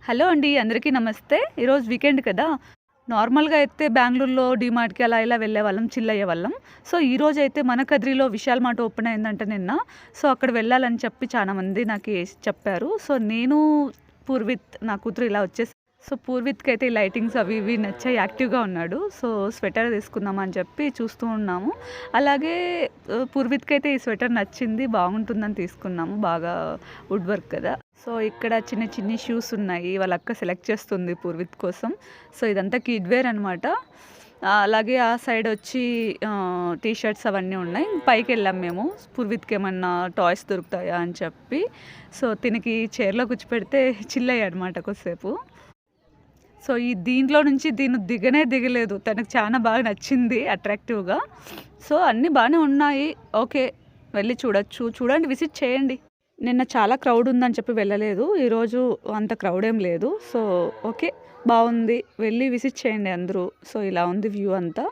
Hello అండి. అందరికీ నమస్తే. ఈరోజు వీకెండ్ కదా! నార్మల్‌గా అయితే బెంగుళూరులో డీమార్ట్‌కి అలా ఇలా వెళ్ళేవాళ్ళం, చిల్ అయ్యేవాళ్ళం. సో, ఈరోజైతే మన కదిరిలో విశాల్ మార్ట్ ఓపెన్ అయిందంట నిన్న. సో, అక్కడ వెళ్ళాలని చెప్పి చాలా మంది నాకి చెప్పారు. సో, నేను, పూర్విత్ నా కూతురు ఇలా వచ్చేసాం. సో, పూర్విత్‌కైతే ఈ లైటింగ్స్ అవి ఇవి నచ్చాయి. యాక్టివ్‌గా ఉన్నాడు. సో, స్వెటర్ తీసుకుందాం అని చెప్పి చూస్తూ ఉన్నాము. అలాగే పూర్విత్‌కైతే ఈ స్వెటర్ నచ్చింది. బాగుంటుందని తీసుకున్నాము. బాగా వుడ్ వర్క్ కదా! సో, ఇక్కడ చిన్న చిన్ని షూస్ ఉన్నాయి. వాళ్ళ అక్క సెలెక్ట్ చేస్తుంది పూర్విత్ కోసం. సో, ఇదంతా కిడ్ వేర్ అనమాట. అలాగే ఆ సైడ్ వచ్చి టీ షర్ట్స్ అవన్నీ ఉన్నాయి. పైకెళ్ళాం మేము. పూర్విత్‌కి ఏమన్నా టాయ్స్ దొరుకుతాయా అని చెప్పి. సో, తినకి చైర్‌లో కూర్చోపెడితే చిల్ అయ్యాడనమాట కొద్దిసేపు. సో, దీంట్లో నుంచి దిగనే దిగలేదు. తనకు చాలా బాగా నచ్చింది అట్రాక్టివ్‌గా. సో, అన్నీ బానే ఉన్నాయి. ఓకే. వెళ్లి చూడొచ్చు. చూడండి, విజిట్ చేయండి. నిన్న చాలా క్రౌడ్ ఉందని చెప్పి వెళ్ళలేదు. ఈరోజు అంత క్రౌడ్ ఏం లేదు. So, okay. బావుంది. వెళ్లి విజిట్ చేయండి అందరూ. సో, ఇలా ఉంది వ్యూ అంతా.